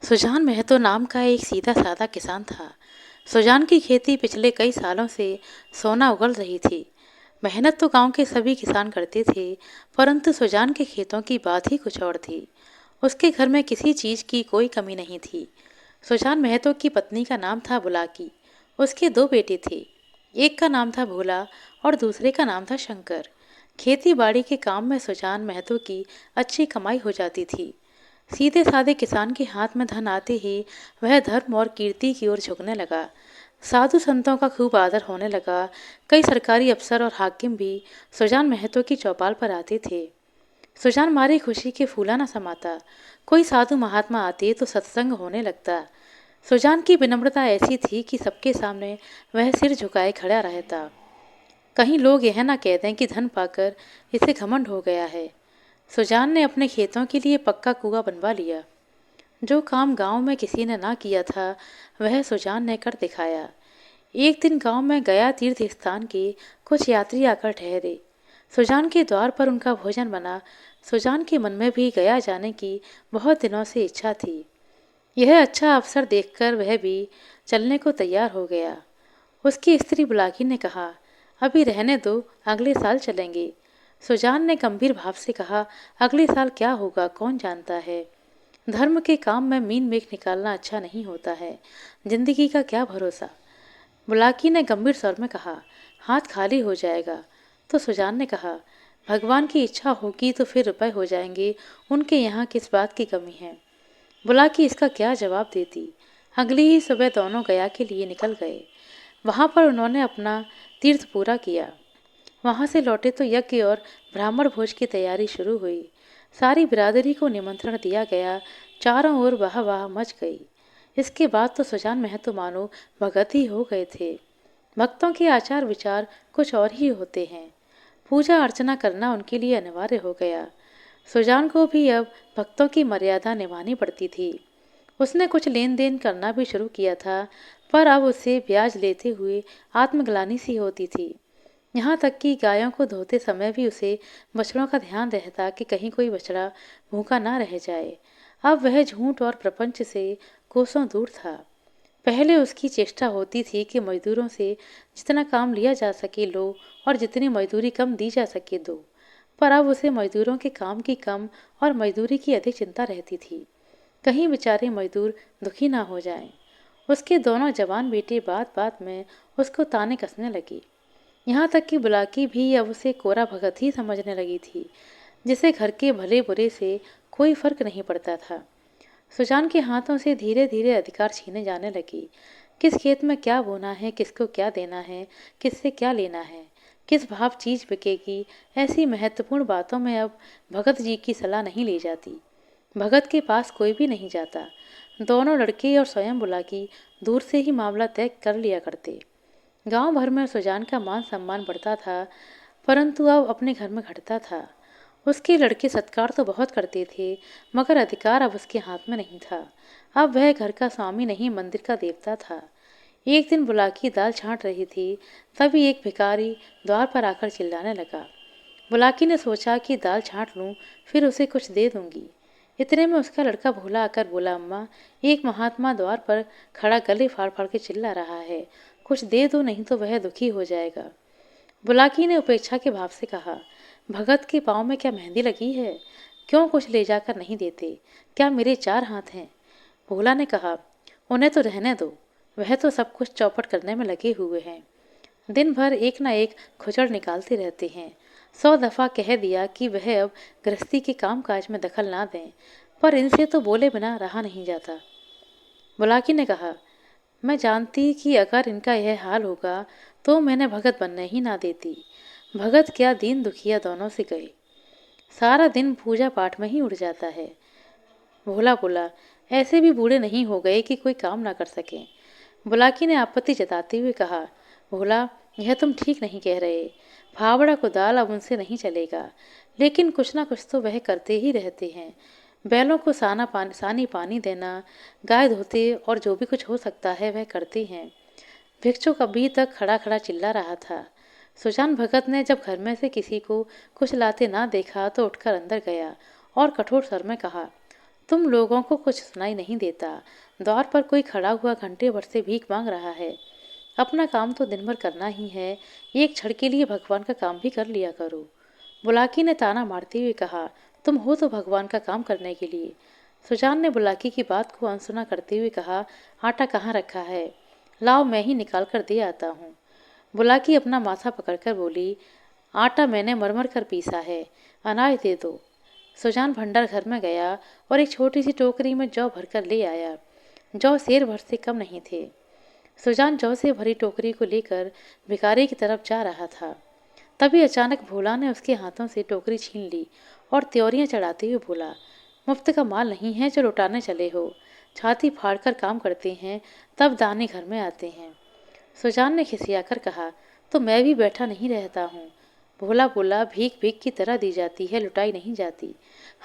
सुजान महतो नाम का एक सीधा साधा किसान था। सुजान की खेती पिछले कई सालों से सोना उगल रही थी। मेहनत तो गांव के सभी किसान करते थे, परंतु सुजान के खेतों की बात ही कुछ और थी। उसके घर में किसी चीज की कोई कमी नहीं थी। सुजान महतो की पत्नी का नाम था बुलाकी। उसके दो बेटे थे। एक का नाम था भोला और दूसरे का नाम था शंकर। खेती बाड़ी के काम में सुजान महतो की अच्छी कमाई हो जाती थी। सीधे साधे किसान के हाथ में धन आते ही वह धर्म और कीर्ति की ओर झुकने लगा। साधु संतों का खूब आदर होने लगा। कई सरकारी अफसर और हाकिम भी सुजान महतो की चौपाल पर आते थे। सुजान मारी खुशी के फूला न समाता। कोई साधु महात्मा आते तो सत्संग होने लगता। सुजान की विनम्रता ऐसी थी कि सबके सामने वह सिर झुकाए खड़ा रहता। कहीं लोग यह ना कह दें कि धन पाकर इसे घमंड हो गया है। सुजान ने अपने खेतों के लिए पक्का कुआं बनवा लिया। जो काम गांव में किसी ने ना किया था, वह सुजान ने कर दिखाया। एक दिन गांव में गया तीर्थ स्थान के कुछ यात्री आकर ठहरे। सुजान के द्वार पर उनका भोजन बना। सुजान के मन में भी गया जाने की बहुत दिनों से इच्छा थी। यह अच्छा अवसर देखकर वह भी चलने को तैयार हो गया। उसकी स्त्री बुलाकी ने कहा, अभी रहने दो, अगले साल चलेंगे। सुजान ने गंभीर भाव से कहा, अगले साल क्या होगा कौन जानता है। धर्म के काम में मीन मेख निकालना अच्छा नहीं होता है। जिंदगी का क्या भरोसा। बुलाकी ने गंभीर स्वर में कहा, हाथ खाली हो जाएगा। तो सुजान ने कहा, भगवान की इच्छा होगी तो फिर रुपए हो जाएंगे, उनके यहाँ किस बात की कमी है। बुलाकी इसका क्या जवाब देती। अगली ही सुबह दोनों गया के लिए निकल गए। वहां पर उन्होंने अपना तीर्थ पूरा किया। वहां से लौटे तो यज्ञ और ब्राह्मण भोज की तैयारी शुरू हुई। सारी बिरादरी को निमंत्रण दिया गया। चारों ओर वाह वाह मच गई। इसके बाद तो सुजान महतो मानो भगत ही हो गए थे। भक्तों के आचार विचार कुछ और ही होते हैं। पूजा अर्चना करना उनके लिए अनिवार्य हो गया। सुजान को भी अब भक्तों की मर्यादा निभानी पड़ती थी। उसने कुछ लेन देन करना भी शुरू किया था, पर अब उसे ब्याज लेते हुए आत्मग्लानि सी होती थी। यहाँ तक कि गायों को धोते समय भी उसे बछड़ों का ध्यान रहता कि कहीं कोई बछड़ा भूखा ना रह जाए। अब वह झूठ और प्रपंच से कोसों दूर था। पहले उसकी चेष्टा होती थी कि मजदूरों से जितना काम लिया जा सके लो और जितनी मजदूरी कम दी जा सके दो। पर अब उसे मजदूरों के काम की कम और मजदूरी की अधिक चिंता रहती थी। कहीं बेचारे मजदूर दुखी ना हो जाएं। उसके दोनों जवान बेटे बात बात में उसको ताने कसने लगे। यहाँ तक कि बुलाकी भी अब उसे कोरा भगत ही समझने लगी थी, जिसे घर के भले बुरे से कोई फर्क नहीं पड़ता था। सुजान के हाथों से धीरे धीरे अधिकार छीने जाने लगे। किस खेत में क्या बोना है, किसको क्या देना है, किससे क्या लेना है, किस भाव चीज बिकेगी, ऐसी महत्वपूर्ण बातों में अब भगत जी की सलाह नहीं ली जाती। भगत के पास कोई भी नहीं जाता। दोनों लड़के और स्वयं बुलाकी दूर से ही मामला तय कर लिया करते। गांव भर में सुजान का मान सम्मान बढ़ता था, परंतु अब अपने घर में घटता था। उसके लड़के सत्कार तो बहुत करते थे, मगर अधिकार अब उसके हाथ में नहीं था। अब वह घर का स्वामी नहीं, मंदिर का देवता था। एक दिन बुलाकी दाल छांट रही थी, तभी एक भिखारी द्वार पर आकर चिल्लाने लगा। बुलाकी ने सोचा कि दाल छांट लूं, फिर उसे कुछ दे दूंगी। इतने में उसका लड़का भोला आकर बोला, अम्मा, एक महात्मा द्वार पर खड़ा गले फाड़ फाड़ के चिल्ला रहा है, कुछ दे दो नहीं तो वह दुखी हो जाएगा। बुलाकी ने उपेक्षा के भाव से कहा, भगत के पाँव में क्या मेहंदी लगी है? क्यों कुछ ले जाकर नहीं देते? क्या मेरे चार हाथ हैं? भोला ने कहा, उन्हें तो रहने दो, वह तो सब कुछ चौपट करने में लगे हुए हैं। दिन भर एक ना एक खुचड़ निकालते रहते हैं। 100 दफा कह दिया कि वह अब गृहस्थी के काम काज में दखल ना दें, पर इनसे तो बोले बिना रहा नहीं जाता। बुलाकी ने कहा, मैं जानती कि अगर इनका यह हाल होगा तो मैंने भगत बनने ही ना देती। भगत क्या, दीन दुखिया दोनों से गए। सारा दिन पूजा पाठ में ही उड़ जाता है। भोला बोला, ऐसे भी बूढ़े नहीं हो गए कि कोई काम ना कर सकें। बुलाकी ने आपत्ति जताते हुए कहा, भोला, यह तुम ठीक नहीं कह रहे। फावड़ा कुदाल अब उनसे नहीं चलेगा, लेकिन कुछ ना कुछ तो वह करते ही रहते हैं। बैलों को सानी पानी देना, गाय धोते और जो भी कुछ हो सकता है वह करते हैं। भिक्षुक अभी तक खड़ा खड़ा चिल्ला रहा था। सुजान भगत ने जब घर में से किसी को कुछ लाते ना देखा तो उठकर अंदर गया और कठोर स्वर में कहा, तुम लोगों को कुछ सुनाई नहीं देता। द्वार पर कोई खड़ा हुआ घंटे भर से भीख मांग रहा है। अपना काम तो दिन भर करना ही है, एक क्षण के लिए भगवान का काम भी कर लिया करो। बुलाकी ने ताना मारते हुए कहा, तुम हो तो भगवान का काम करने के लिए। सुजान ने बुलाकी की बात को अनसुना करते हुए कहा, आटा कहाँ रखा है? लाओ, मैं ही निकाल कर दे आता हूँ। बुलाकी अपना माथा पकड़कर बोली, आटा मैंने मरमर कर पीसा है, अनाज दे दो। सुजान भंडार घर में गया और एक छोटी सी टोकरी में जौ भरकर ले आया। जौ सेर भर से कम नहीं थे। सुजान जौ से भरी टोकरी को लेकर भिखारी की तरफ जा रहा था। तभी अचानक भोला ने उसके हाथों से टोकरी छीन ली और त्योरियां चढ़ाते हुए बोला, मुफ्त का माल नहीं है जो लुटाने चले हो। छाती फाड़कर काम करते हैं तब दाने घर में आते हैं। सुजान ने खिसियाकर कहा, तो मैं भी बैठा नहीं रहता हूँ। भोला बोला, भीख भीख की तरह दी जाती है, लुटाई नहीं जाती।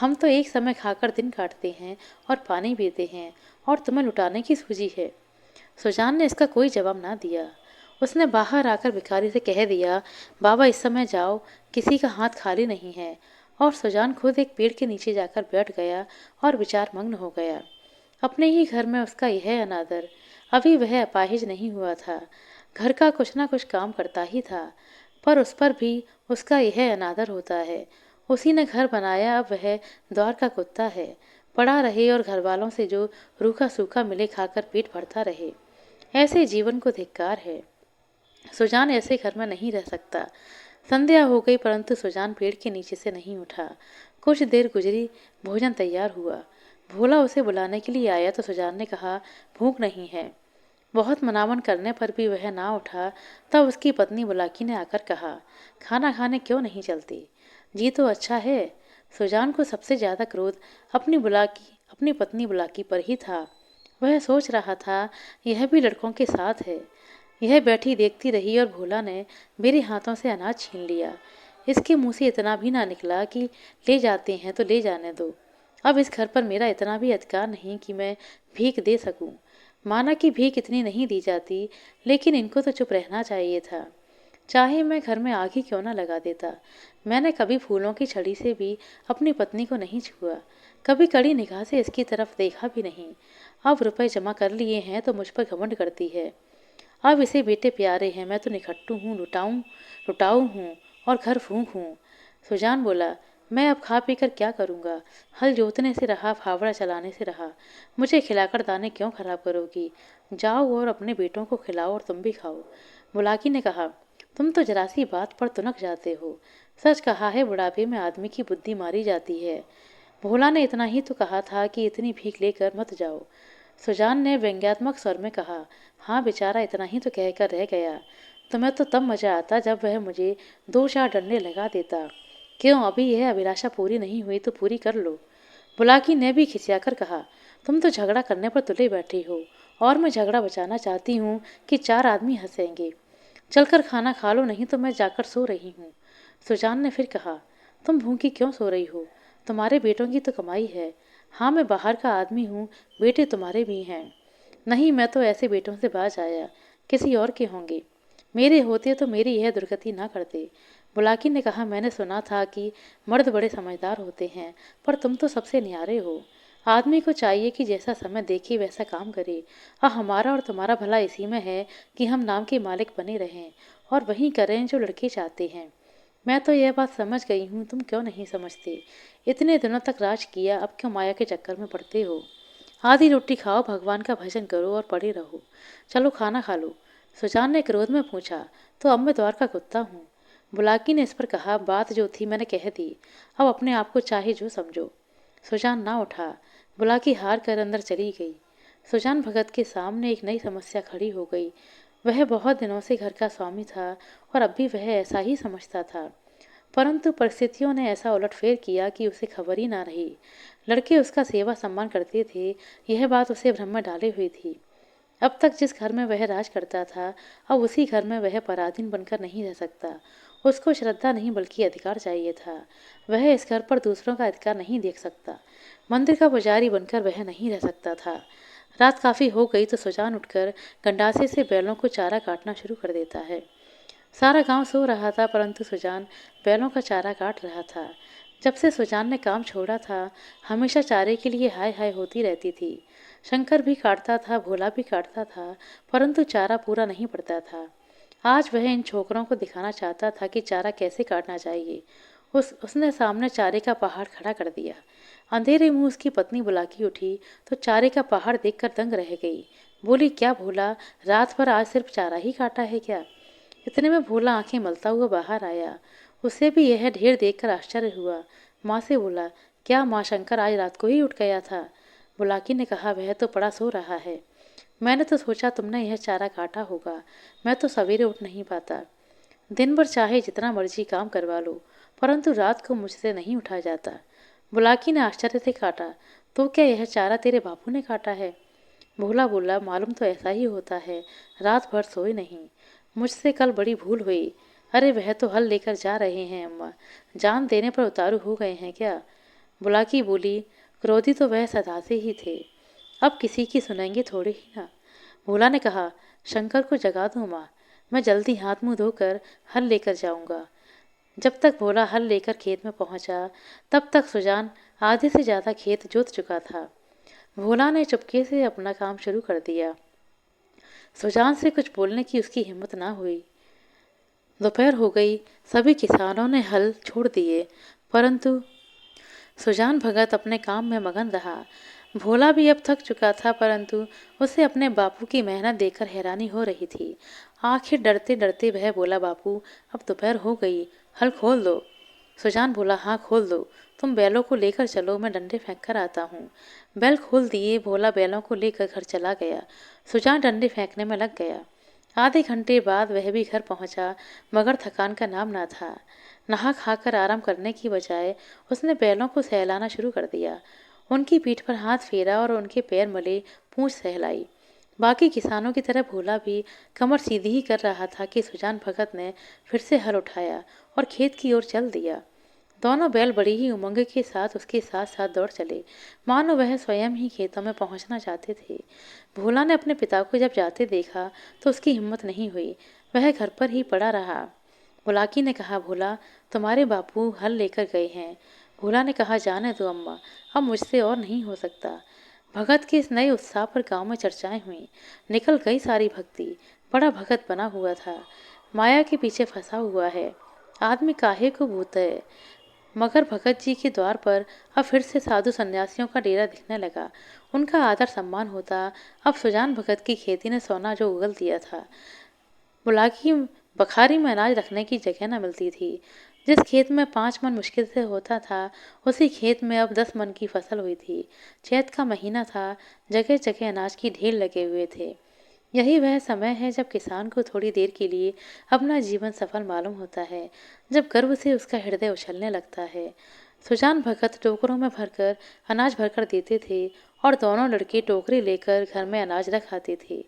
हम तो एक समय खाकर दिन काटते हैं और पानी पीते हैं, और तुम्हें लुटाने की सूझी है। सुजान ने इसका कोई जवाब ना दिया। उसने बाहर आकर भिखारी से कह दिया, बाबा इस समय जाओ, किसी का हाथ खाली नहीं है। और सुजान खुद एक पेड़ के नीचे जाकर बैठ गया और विचार मग्न हो गया। अपने ही घर में उसका यह अनादर। अभी वह अपाहिज नहीं हुआ था, घर का कुछ ना कुछ काम करता ही था, पर उस पर भी उसका यह अनादर होता है। उसी ने घर बनाया, अब वह द्वार का कुत्ता है, पड़ा रहे और घर वालों से जो रूखा सूखा मिले खाकर पेट भरता रहे। ऐसे जीवन को धिक्कार है। सुजान ऐसे घर में नहीं रह सकता। संध्या हो गई परंतु सुजान पेड़ के नीचे से नहीं उठा। कुछ देर गुजरी, भोजन तैयार हुआ। भोला उसे बुलाने के लिए आया तो सुजान ने कहा, भूख नहीं है। बहुत मनावन करने पर भी वह ना उठा। तब उसकी पत्नी बुलाकी ने आकर कहा, खाना खाने क्यों नहीं चलती? जी तो अच्छा है। सुजान को सबसे ज्यादा क्रोध अपनी पत्नी बुलाकी पर ही था। वह सोच रहा था, यह भी लड़कों के साथ है। यह बैठी देखती रही और भोला ने मेरे हाथों से अनाज छीन लिया। इसके मुंह से इतना भी ना निकला कि ले जाते हैं तो ले जाने दो। अब इस घर पर मेरा इतना भी अधिकार नहीं कि मैं भीख दे सकूं। माना कि भीख इतनी नहीं दी जाती, लेकिन इनको तो चुप रहना चाहिए था। चाहे मैं घर में आग ही क्यों ना लगा देता। मैंने कभी फूलों की छड़ी से भी अपनी पत्नी को नहीं छुआ, कभी कड़ी निगाह से इसकी तरफ देखा भी नहीं। अब रुपए जमा कर लिए हैं तो मुझ पर घमंड करती है। अब इसे बेटे प्यारे हैं, मैं तो निखट्टू हूँ, लुटाऊ हूँ और घर फूंक हूँ। सुजान बोला, मैं अब खा पी कर क्या करूँगा? हल जोतने से रहा, फावड़ा चलाने से रहा। मुझे खिलाकर दाने क्यों खराब करोगी? जाओ और अपने बेटों को खिलाओ और तुम भी खाओ। बुलाकी ने कहा, तुम तो जरा सी बात पर तुनक जाते हो। सच कहा है, बुढ़ापे में आदमी की बुद्धि मारी जाती है। भोला ने इतना ही तो कहा था कि इतनी भीख लेकर मत जाओ। सुजान ने व्यंग्यात्मक स्वर में कहा, हाँ बेचारा इतना ही तो कहकर रह गया। तुम्हें तो तब मजा आता जब वह मुझे दो चार डंडे लगा देता। क्यों, अभी यह अभिलाषा पूरी नहीं हुई तो पूरी कर लो। बुलाकी ने भी खिसियाकर कहा, तुम तो झगड़ा करने पर तुले बैठी हो, और मैं झगड़ा बचाना चाहती हूँ कि चार आदमी हंसेंगे। चलकर खाना खा लो, नहीं तो मैं जाकर सो रही हूँ। सुजान ने फिर कहा, तुम भूखी क्यों सो रही हो? तुम्हारे बेटों की तो कमाई है। हाँ, मैं बाहर का आदमी हूँ, बेटे तुम्हारे भी हैं। नहीं, मैं तो ऐसे बेटों से बाज आया, किसी और के होंगे। मेरे होते तो मेरी यह दुर्गति ना करते। बुलाकी ने कहा, मैंने सुना था कि मर्द बड़े समझदार होते हैं, पर तुम तो सबसे न्यारे हो। आदमी को चाहिए कि जैसा समय देखे वैसा काम करे। हमारा और तुम्हारा भला इसी में है कि हम नाम के मालिक बने रहें और वही करें जो लड़के चाहते हैं। मैं तो यह बात समझ गई हूँ, तुम क्यों नहीं समझते? इतने दिनों तक राज किया, अब क्यों माया के चक्कर में पड़ते हो? आधी रोटी खाओ, भगवान का भजन करो और पड़े रहो। चलो खाना खा लो। सुजान ने क्रोध में पूछा, तो अब मैं द्वार का कुत्ता हूँ? बुलाकी ने इस पर कहा, बात जो थी मैंने कह दी, अब अपने आप को चाहे जो समझो। सुजान ना उठा। बुलाकी हार कर अंदर चली गई। सुजान भगत के सामने एक नई समस्या खड़ी हो गई। वह बहुत दिनों से घर का स्वामी था और अब भी वह ऐसा ही समझता था, परंतु परिस्थितियों ने ऐसा उलटफेर किया कि उसे खबर ही ना रही। लड़के उसका सेवा सम्मान करते थे, यह बात उसे भ्रम में डाले हुई थी। अब तक जिस घर में वह राज करता था, अब उसी घर में वह पराधीन बनकर नहीं रह सकता। उसको श्रद्धा नहीं बल्कि अधिकार चाहिए था। वह इस घर पर दूसरों का अधिकार नहीं देख सकता। मंदिर का पुजारी बनकर वह नहीं रह सकता था। रात काफी हो गई तो सुजान उठकर गंडासे से बैलों को चारा काटना शुरू कर देता है। सारा गांव सो रहा था, परंतु सुजान बैलों का चारा काट रहा था। जब से सुजान ने काम छोड़ा था, हमेशा चारे के लिए हाय हाय होती रहती थी। शंकर भी काटता था, भोला भी काटता था, परंतु चारा पूरा नहीं पड़ता था। आज वह इन छोकरों को दिखाना चाहता था कि चारा कैसे काटना चाहिए। उसने सामने चारे का पहाड़ खड़ा कर दिया। अंधेरे मुंह उसकी पत्नी बुलाकी उठी तो चारे का पहाड़ देखकर दंग रह गई। बोली, क्या भोला, रात भर आज सिर्फ चारा ही काटा है क्या? इतने में भोला आंखें मलता हुआ बाहर आया। उसे भी यह ढेर देखकर आश्चर्य हुआ। माँ से बोला, क्या माँ, शंकर आज रात को ही उठ गया था? बुलाकी ने कहा, वह तो बड़ा सो रहा है। मैंने तो सोचा तुमने यह चारा काटा होगा। मैं तो सवेरे उठ नहीं पाता। दिन भर चाहे जितना मर्जी काम करवा लो, परंतु रात को मुझसे नहीं उठा जाता। बुलाकी ने आश्चर्य से काटा, तो क्या यह चारा तेरे बापू ने काटा है? भोला बोला, मालूम तो ऐसा ही होता है, रात भर सोए नहीं। मुझसे कल बड़ी भूल हुई। अरे वह तो हल लेकर जा रहे हैं अम्मा, जान देने पर उतारू हो गए हैं क्या? बुलाकी बोली, क्रोधी तो वह सदा से ही थे, अब किसी की सुनेंगे थोड़ी ही ना। भोला ने कहा, शंकर को जगा दो माँ, मैं जल्दी हाथ मुंह धोकर हल लेकर जाऊंगा। जब तक भोला हल लेकर खेत में पहुंचा, तब तक सुजान आधे से ज्यादा खेत जोत चुका था। भोला ने चुपके से अपना काम शुरू कर दिया। सुजान से कुछ बोलने की उसकी हिम्मत ना हुई। दोपहर हो गई, सभी किसानों ने हल छोड़ दिए, परंतु सुजान भगत अपने काम में मगन रहा। भोला भी अब थक चुका था, परंतु उसे अपने बापू की मेहनत देखकर हैरानी हो रही थी। आखिर डरते डरते वह बोला, बापू अब दोपहर हो गई, हल खोल दो। सुजान बोला, हाँ खोल दो, तुम बैलों को लेकर चलो, मैं डंडे फेंक कर आता हूँ। बैल खोल दिए, भोला बैलों को लेकर घर चला गया। सुजान डंडे फेंकने में लग गया। आधे घंटे बाद वह भी घर पहुंचा, मगर थकान का नाम ना था। नहा खाकर आराम करने की बजाय उसने बैलों को सहलाना शुरू कर दिया। उनकी पीठ पर हाथ फेरा और उनके पैर मले, पूंछ सहलाई। बाकी किसानों की तरह भोला भी कमर सीधी ही कर रहा था कि सुजान भगत ने फिर से हल उठाया और खेत की ओर चल दिया। दोनों बैल बड़ी ही उमंग के साथ उसके साथ साथ दौड़ चले, मानो वह स्वयं ही खेतों में पहुंचना चाहते थे। भोला ने अपने पिता को जब जाते देखा तो उसकी हिम्मत नहीं हुई, वह घर पर ही पड़ा रहा। बुलाकी ने कहा, भोला तुम्हारे बापू हल लेकर गए हैं। भोला ने कहा, जाने दो अम्मा, अब मुझसे और नहीं हो सकता। भगत के इस नए उत्साह पर गांव में चर्चाएं हुई, निकल गई सारी भक्ति। बड़ा भगत बना हुआ था, माया के पीछे फंसा हुआ है, आदमी काहे को भूत है। मगर भगत जी के द्वार पर अब फिर से साधु सन्यासियों का डेरा दिखने लगा। उनका आदर सम्मान होता। अब सुजान भगत की खेती ने सोना जो उगल दिया था। बुलाकी बखारी में अनाज रखने की जगह न मिलती थी। जिस खेत में 5 मन मुश्किल से होता था, उसी खेत में अब 10 मन की फसल हुई थी। चैत का महीना था, जगह जगह अनाज की ढेर लगे हुए थे। यही वह समय है जब किसान को थोड़ी देर के लिए अपना जीवन सफल मालूम होता है, जब गर्व से उसका हृदय उछलने लगता है। सुजान भगत टोकरों में भरकर अनाज भरकर देते थे और दोनों लड़के टोकरी लेकर घर में अनाज रख आते थे।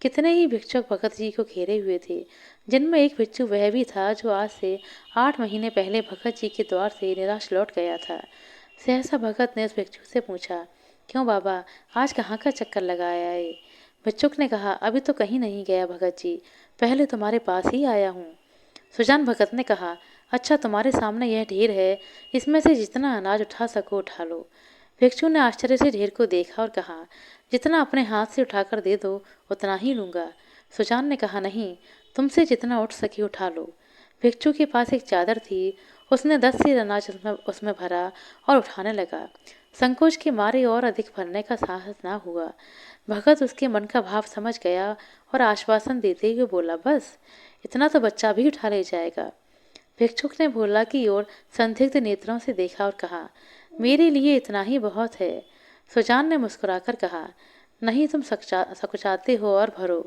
कितने ही भिक्षुक भगत जी को घेरे हुए थे, जिनमें एक भिक्षु वह भी था जो आज से 8 महीने पहले भगत जी के द्वार से निराश लौट गया था। सहसा भगत ने उस भिक्षु से पूछा, क्यों बाबा, आज कहाँ का चक्कर लगाया है? भिक्षुक ने कहा, अभी तो कहीं नहीं गया भगत जी, पहले तुम्हारे पास ही आया हूँ। सुजान भगत ने कहा, अच्छा तुम्हारे सामने यह ढेर है, इसमें से जितना अनाज उठा सको उठा लो। भिक्षु ने आश्चर्य से ढेर को देखा और कहा, जितना अपने हाथ से उठाकर दे दो उतना ही लूँगा। सुजान ने कहा, नहीं, तुमसे जितना उठ सके उठा लो। भिक्षु के पास एक चादर थी, उसने 10 सेर अनाज उसमें भरा और उठाने लगा। संकोच के मारे और अधिक भरने का साहस ना हुआ। भगत उसके मन का भाव समझ गया और आश्वासन देते हुए बोला, बस इतना तो बच्चा भी उठा ले जाएगा। भिक्षुक ने भोला की ओर संदिग्ध नेत्रों से देखा और कहा, मेरे लिए इतना ही बहुत है। सुजान ने मुस्कुराकर कहा, नहीं, तुम सकुचाते हो और भरो।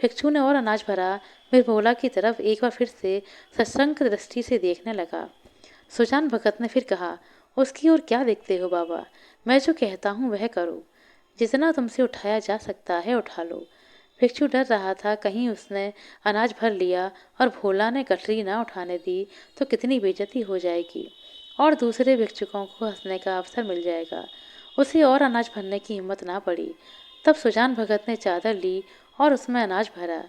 भिक्षु ने और अनाज भरा, फिर भोला की तरफ एक बार फिर से सशंक दृष्टि से देखने लगा। सुजान भगत ने फिर कहा, उसकी ओर क्या देखते हो बाबा, मैं जो कहता हूँ वह करो। जितना तुमसे उठाया जा सकता है उठा लो। भिक्षु डर रहा था कहीं उसने अनाज भर लिया और भोला ने गठरी ना उठाने दी तो कितनी बेइज्जती हो जाएगी और दूसरे भिक्षुकों को हंसने का अवसर मिल जाएगा। उसे और अनाज भरने की हिम्मत ना पड़ी। तब सुजान भगत ने चादर ली और उसमें अनाज भरा।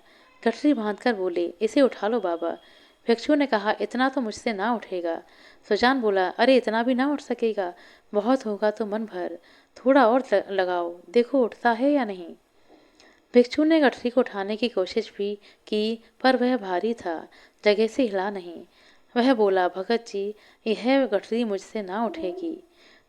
गठरी बांधकर बोले, इसे उठा लो बाबा। भिक्षु ने कहा, इतना तो मुझसे ना उठेगा। सुजान बोला, अरे इतना भी ना उठ सकेगा, बहुत होगा तो मन भर, थोड़ा और लगाओ, देखो उठता है या नहीं। भिक्षु ने गठरी को उठाने की कोशिश भी की, पर वह भारी था, जगह से हिला नहीं। वह बोला, भगत जी, यह गठरी मुझसे ना उठेगी।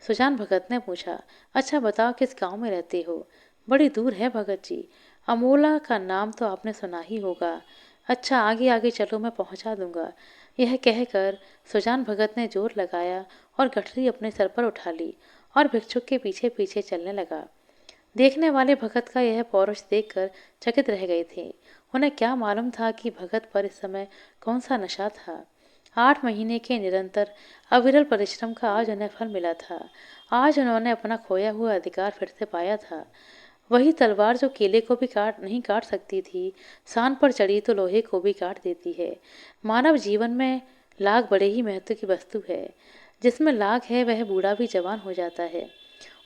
सुजान भगत ने पूछा, अच्छा बताओ किस गांव में रहते हो? बड़ी दूर है भगत जी, अमोला का नाम तो आपने सुना ही होगा। अच्छा आगे आगे चलो, मैं पहुंचा दूंगा। यह कहकर सुजान भगत ने जोर लगाया और गठरी अपने सर पर उठा ली और भिक्षुक के पीछे पीछे चलने लगा। देखने वाले भगत का यह पौरुष देखकर चकित रह गए थे। उन्हें क्या मालूम था कि भगत पर इस समय कौन सा नशा था। 8 महीने के निरंतर अविरल परिश्रम का आज उन्हें फल मिला था। आज उन्होंने अपना खोया हुआ अधिकार फिर से पाया था। वही तलवार जो केले को भी नहीं काट सकती थी, सान पर चढ़ी तो लोहे को भी काट देती है। मानव जीवन में लाग बड़े ही महत्व की वस्तु है। जिसमें लाग है वह बूढ़ा भी जवान हो जाता है,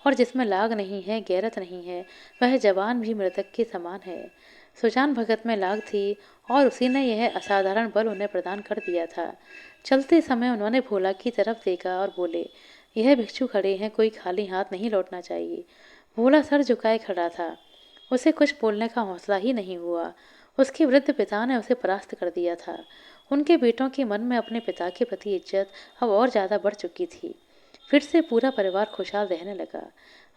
और जिसमें लाग नहीं है, गैरत नहीं है, वह जवान भी मृतक के समान है। सुजान भगत में लाग थी और उसी ने यह असाधारण बल उन्हें प्रदान कर दिया था। चलते समय उन्होंने भोला की तरफ देखा और बोले, यह भिक्षु खड़े हैं, कोई खाली हाथ नहीं लौटना चाहिए। भोला सर झुकाए खड़ा था, उसे कुछ बोलने का हौसला ही नहीं हुआ। उसके वृद्ध पिता ने उसे परास्त कर दिया था। उनके बेटों के मन में अपने पिता के प्रति इज्जत अब और ज़्यादा बढ़ चुकी थी। फिर से पूरा परिवार खुशहाल रहने लगा।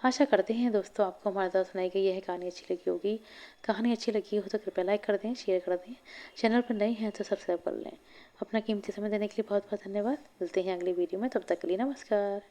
आशा करते हैं दोस्तों आपको हमारे द्वारा सुनाई गई यह कहानी अच्छी लगी होगी। कहानी अच्छी लगी हो तो कृपया लाइक कर दें, शेयर कर दें। चैनल पर नए हैं तो सब्सक्राइब कर लें। अपना कीमती समय देने के लिए बहुत बहुत धन्यवाद। मिलते हैं अगली वीडियो में, तब तक के लिए नमस्कार।